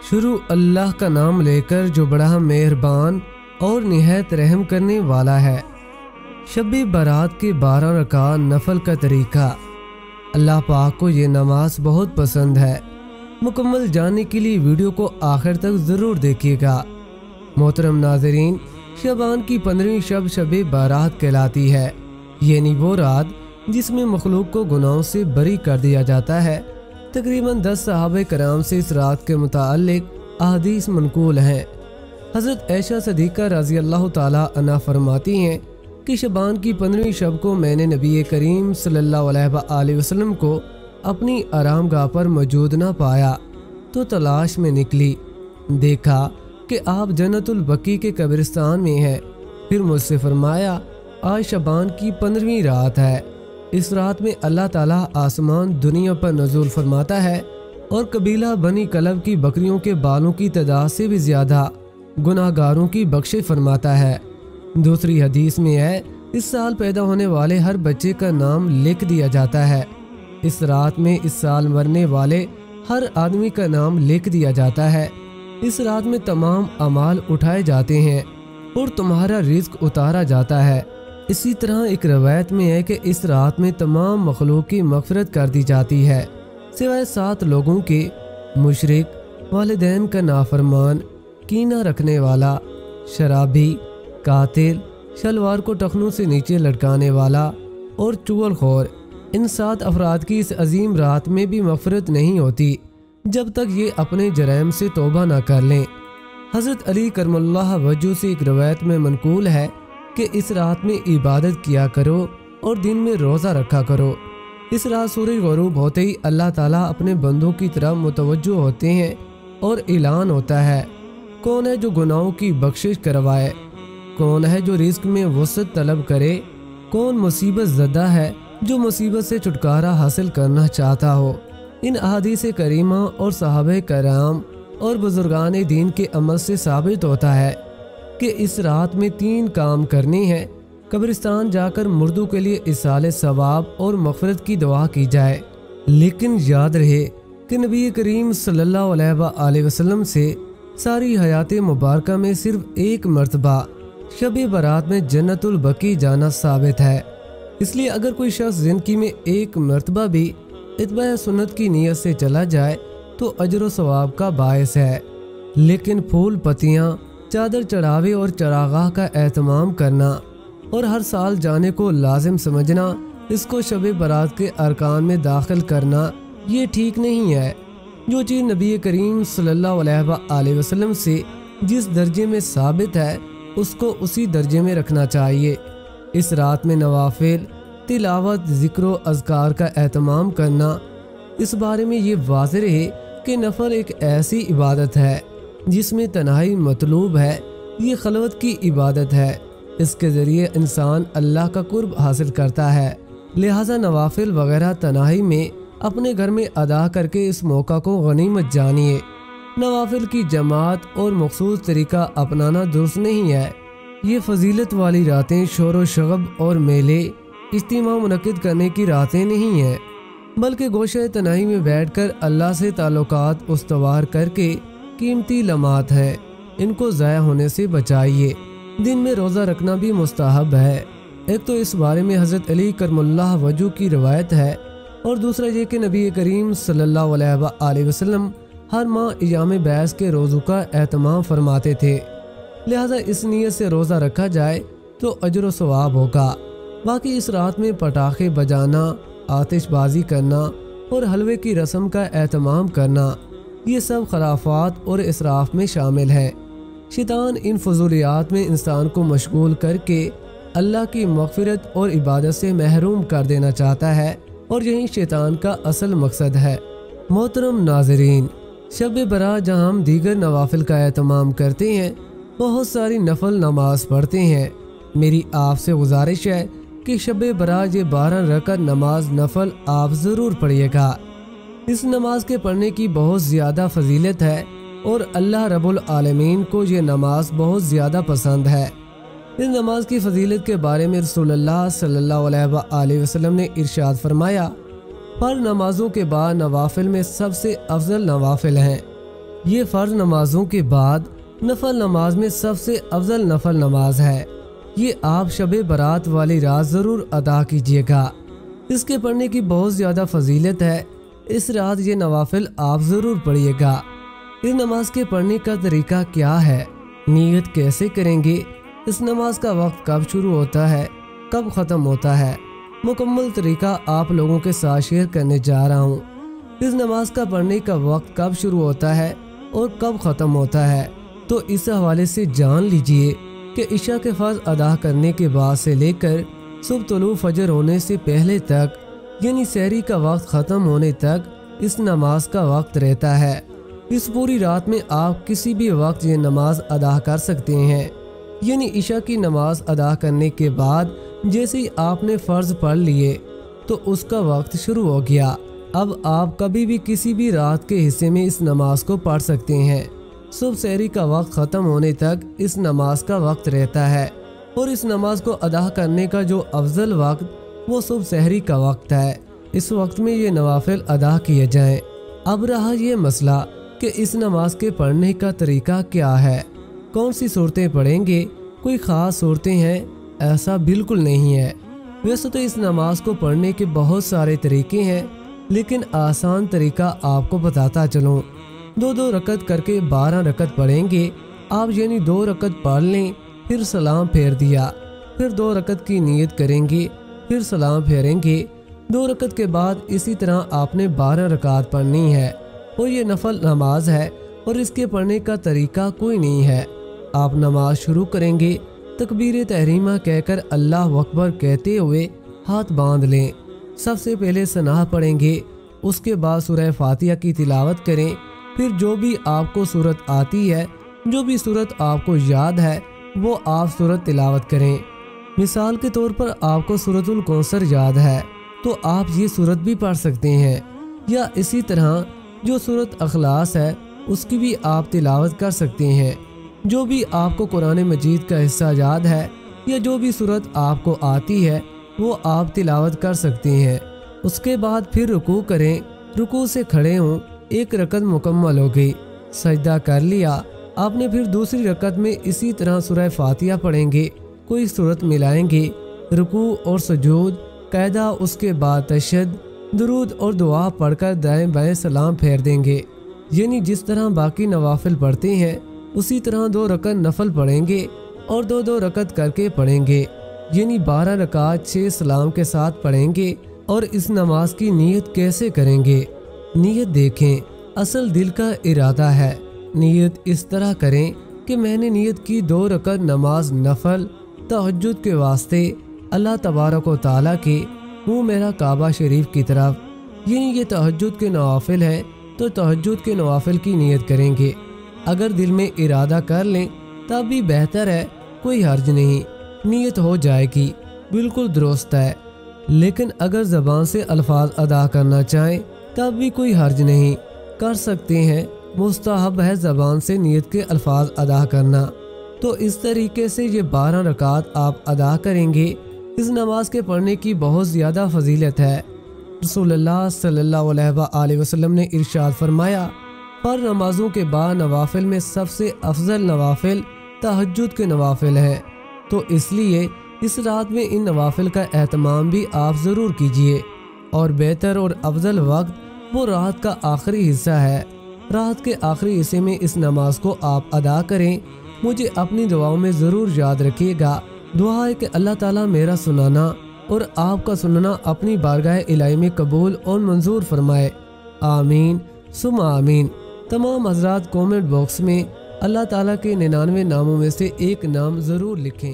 شروع اللہ کا نام لے کر جو بڑا مہربان اور نہایت رحم کرنے والا ہے۔ شب برات کے 12 رکعت نفل کا طریقہ۔ اللہ پاک کو یہ نماز بہت پسند ہے۔ مکمل جاننے کے لیے ویڈیو کو آخر تک ضرور دیکھیے گا۔ محترم ناظرین، شعبان کی 15ویں شب برات کہلاتی ہے، یعنی وہ رات جس میں مخلوق کو گناہوں سے بری کر دیا جاتا ہے۔ تقریباً 10 صحابہ کرام سے اس رات کے متعلق احادیث منقول ہیں۔ حضرت عائشہ صدیقہ رضی اللہ تعالی عنہا فرماتی ہیں کہ شعبان کی 15ویں شب کو میں نے نبی کریم صلی اللہ علیہ وآلہ وسلم کو اپنی آرام گاہ پر موجود نہ پایا تو تلاش میں نکلی، دیکھا کہ آپ جنت البقیع کے قبرستان میں ہیں۔ پھر مجھ سے فرمایا، آج شعبان کی 15ویں رات ہے۔ اس رات میں اللہ تعالیٰ آسمان دنیا پر نزول فرماتا ہے اور قبیلہ بنی کلب کی بکریوں کے بالوں کی تعداد سے بھی زیادہ گناہ گاروں کی بخشش فرماتا ہے۔ دوسری حدیث میں ہے، اس سال پیدا ہونے والے ہر بچے کا نام لکھ دیا جاتا ہے۔ اس رات میں اس سال مرنے والے ہر آدمی کا نام لکھ دیا جاتا ہے۔ اس رات میں تمام اعمال اٹھائے جاتے ہیں اور تمہارا رزق اتارا جاتا ہے۔ اسی طرح ایک روایت میں ہے کہ اس رات میں تمام مخلوق کی مغفرت کر دی جاتی ہے سوائے 7 لوگوں کے: مشرک، والدین کا نافرمان، کینہ رکھنے والا، شرابی، قاتل، شلوار کو ٹخنوں سے نیچے لٹکانے والا اور چغل خور۔ ان 7 افراد کی اس عظیم رات میں بھی مغفرت نہیں ہوتی جب تک یہ اپنے جرائم سے توبہ نہ کر لیں۔ حضرت علی کرم اللہ وجہ سے ایک روایت میں منقول ہے کہ اس رات میں عبادت کیا کرو اور دن میں روزہ رکھا کرو۔ اس رات سورج غروب ہوتے ہی اللہ تعالیٰ اپنے بندوں کی طرف متوجہ ہوتے ہیں اور اعلان ہوتا ہے، کون ہے جو گناہوں کی بخشش کروائے؟ کون ہے جو رزق میں وسعت طلب کرے؟ کون مصیبت زدہ ہے جو مصیبت سے چھٹکارا حاصل کرنا چاہتا ہو؟ ان احادیث کریمہ اور صحابہ کرام اور بزرگان دین کے عمل سے ثابت ہوتا ہے کہ اس رات میں 3 کام کرنے ہیں۔ قبرستان جا کر مردوں کے لیے ایصال ثواب اور مغفرت کی دعا کی جائے، لیکن یاد رہے کہ نبی کریم صلی اللہ علیہ وآلہ وسلم سے ساری حیات مبارکہ میں صرف ایک مرتبہ شب برات میں جنت البقیع جانا ثابت ہے۔ اس لیے اگر کوئی شخص زندگی میں ایک مرتبہ بھی اتباع سنت کی نیت سے چلا جائے تو اجر و ثواب کا باعث ہے، لیکن پھول پتیاں، چادر چڑھاوے اور چراغاہ کا اہتمام کرنا اور ہر سال جانے کو لازم سمجھنا، اس کو شب برات کے ارکان میں داخل کرنا، یہ ٹھیک نہیں ہے۔ جو چیز نبی کریم صلی اللہ علیہ وآلہ وسلم سے جس درجے میں ثابت ہے اس کو اسی درجے میں رکھنا چاہیے۔ اس رات میں نوافل، تلاوت، ذکر و اذکار کا اہتمام کرنا۔ اس بارے میں یہ واضح رہے کہ نفل ایک ایسی عبادت ہے جس میں تنہائی مطلوب ہے، یہ خلوت کی عبادت ہے، اس کے ذریعے انسان اللہ کا قرب حاصل کرتا ہے۔ لہٰذا نوافل وغیرہ تنہائی میں اپنے گھر میں ادا کر کے اس موقع کو غنیمت جانیے۔ نوافل کی جماعت اور مخصوص طریقہ اپنانا درست نہیں ہے۔ یہ فضیلت والی راتیں شور و شغب اور میلے اجتماع منعقد کرنے کی راتیں نہیں ہیں، بلکہ گوشہ تنہائی میں بیٹھ کر اللہ سے تعلقات استوار کر کے قیمتی لمحات ہیں، ان کو ضائع ہونے سے بچائیے۔ دن میں روزہ رکھنا بھی مستحب ہے۔ ایک تو اس بارے میں حضرت علی کرم اللہ وجہ کی روایت ہے، اور دوسرا یہ کہ نبی کریم صلی اللہ علیہ وآلہ وسلم ہر ماہ ایام بیعث کے روزوں کا اہتمام فرماتے تھے، لہذا اس نیت سے روزہ رکھا جائے تو اجر و ثواب ہوگا۔ باقی اس رات میں پٹاخے بجانا، آتش بازی کرنا اور حلوے کی رسم کا اہتمام کرنا، یہ سب خرافات اور اسراف میں شامل ہیں۔ شیطان ان فضولیات میں انسان کو مشغول کر کے اللہ کی مغفرت اور عبادت سے محروم کر دینا چاہتا ہے، اور یہی شیطان کا اصل مقصد ہے۔ محترم ناظرین، شب برات جہاں ہم دیگر نوافل کا اہتمام کرتے ہیں، بہت ساری نفل نماز پڑھتے ہیں، میری آپ سے گزارش ہے کہ شب برات یہ 12 رکعت نماز نفل آپ ضرور پڑھیے گا۔ اس نماز کے پڑھنے کی بہت زیادہ فضیلت ہے اور اللہ رب العالمین کو یہ نماز بہت زیادہ پسند ہے۔ اس نماز کی فضیلت کے بارے میں رسول اللہ صلی اللہ علیہ وآلہ وسلم نے ارشاد فرمایا، فرض نمازوں کے بعد نوافل میں سب سے افضل نوافل ہیں، یہ فرض نمازوں کے بعد نفل نماز میں سب سے افضل نفل نماز ہے۔ یہ آپ شب برات والی رات ضرور ادا کیجیے گا۔ اس کے پڑھنے کی بہت زیادہ فضیلت ہے۔ اس رات یہ نوافل آپ ضرور پڑھیے گا۔ اس نماز کے پڑھنے کا طریقہ کیا ہے؟ نیت کیسے کریں گے؟ اس نماز کا وقت کب شروع ہوتا ہے، کب ختم ہوتا ہے؟ مکمل طریقہ آپ لوگوں کے ساتھ شیئر کرنے جا رہا ہوں۔ اس نماز کا پڑھنے کا وقت کب شروع ہوتا ہے اور کب ختم ہوتا ہے، تو اس حوالے سے جان لیجئے کہ عشاء کے فرض ادا کرنے کے بعد سے لے کر صبح طلوع فجر ہونے سے پہلے تک، یعنی سحری کا وقت ختم ہونے تک اس نماز کا وقت رہتا ہے۔ اس پوری رات میں آپ کسی بھی وقت یہ نماز ادا کر سکتے ہیں۔ یعنی عشاء کی نماز ادا کرنے کے بعد جیسے ہی آپ نے فرض پڑھ لیے تو اس کا وقت شروع ہو گیا۔ اب آپ کبھی بھی کسی بھی رات کے حصے میں اس نماز کو پڑھ سکتے ہیں۔ صبح سحری کا وقت ختم ہونے تک اس نماز کا وقت رہتا ہے، اور اس نماز کو ادا کرنے کا جو افضل وقت وہ صبح سحری کا وقت ہے۔ اس وقت میں یہ نوافل ادا کیے جائیں۔ اب رہا یہ مسئلہ کہ اس نماز کے پڑھنے کا طریقہ کیا ہے، کون سی صورتیں پڑھیں گے؟ کوئی خاص صورتیں ہیں؟ ایسا بالکل نہیں ہے۔ ویسے تو اس نماز کو پڑھنے کے بہت سارے طریقے ہیں، لیکن آسان طریقہ آپ کو بتاتا چلوں۔ 2 رکعت کر کے 12 رکعت پڑھیں گے آپ، یعنی 2 رکعت پڑھ لیں، پھر سلام پھیر دیا، پھر 2 رکعت کی نیت کریں گے، پھر سلام پھیریں گے۔ 2 رکعت کے بعد اسی طرح آپ نے 12 رکعت پڑھنی ہے، اور یہ نفل نماز ہے اور اس کے پڑھنے کا طریقہ کوئی نہیں ہے۔ آپ نماز شروع کریں گے، تکبیر تحریمہ کہہ کر اللہ اکبر کہتے ہوئے ہاتھ باندھ لیں۔ سب سے پہلے ثنا پڑھیں گے، اس کے بعد سورہ فاتحہ کی تلاوت کریں، پھر جو بھی آپ کو سورت آتی ہے، جو بھی سورت آپ کو یاد ہے وہ آپ سورت تلاوت کریں۔ مثال کے طور پر آپ کو سورۃ الکوثر یاد ہے تو آپ یہ سورت بھی پڑھ سکتے ہیں، یا اسی طرح جو سورت اخلاص ہے اس کی بھی آپ تلاوت کر سکتے ہیں۔ جو بھی آپ کو قرآن مجید کا حصہ یاد ہے یا جو بھی سورت آپ کو آتی ہے وہ آپ تلاوت کر سکتے ہیں۔ اس کے بعد پھر رکوع کریں، رکوع سے کھڑے ہوں، 1 رکعت مکمل ہو گئی، سجدہ کر لیا۔ آپ نے پھر دوسری رکعت میں اسی طرح سورہ فاتحہ پڑھیں گے، کوئی سورت ملائیں گے، رکوع اور سجود قاعدہ، اس کے بعد تشہد، درود اور دعا پڑھ کر دائیں بائیں سلام پھیر دیں گے۔ یعنی جس طرح باقی نوافل پڑھتے ہیں اسی طرح 2 رکعت نفل پڑھیں گے اور 2 رکعت کر کے پڑھیں گے، یعنی 12 رکعت 6 سلام کے ساتھ پڑھیں گے۔ اور اس نماز کی نیت کیسے کریں گے؟ نیت دیکھیں، اصل دل کا ارادہ ہے۔ نیت اس طرح کریں کہ میں نے نیت کی 2 رکعت نماز نفل تہجد کے واسطے اللہ تبارک و تعالیٰ کے منہ میرا کعبہ شریف کی طرف، یعنی یہ تہجد کے نوافل ہیں تو تہجد کے نوافل کی نیت کریں گے۔ اگر دل میں ارادہ کر لیں تب بھی بہتر ہے، کوئی حرج نہیں، نیت ہو جائے گی، بالکل درست ہے۔ لیکن اگر زبان سے الفاظ ادا کرنا چاہیں تب بھی کوئی حرج نہیں، کر سکتے ہیں، مستحب ہے زبان سے نیت کے الفاظ ادا کرنا۔ تو اس طریقے سے یہ 12 رکعت آپ ادا کریں گے۔ اس نماز کے پڑھنے کی بہت زیادہ فضیلت ہے۔ رسول اللہ صلی اللہ علیہ وآلہ وسلم نے ارشاد فرمایا، فرض نمازوں کے بعد نوافل میں سب سے افضل نوافل تہجد کے نوافل ہیں، تو اس لیے اس رات میں ان نوافل کا اہتمام بھی آپ ضرور کیجئے۔ اور بہتر اور افضل وقت وہ رات کا آخری حصہ ہے۔ رات کے آخری حصے میں اس نماز کو آپ ادا کریں۔ مجھے اپنی دعاؤں میں ضرور یاد رکھیے گا۔ دعا ہے کہ اللہ تعالیٰ میرا سنانا اور آپ کا سننا اپنی بارگاہ الہی میں قبول اور منظور فرمائے، آمین ثم آمین۔ تمام حضرات کومنٹ باکس میں اللہ تعالیٰ کے 99 ناموں میں سے ایک نام ضرور لکھیں۔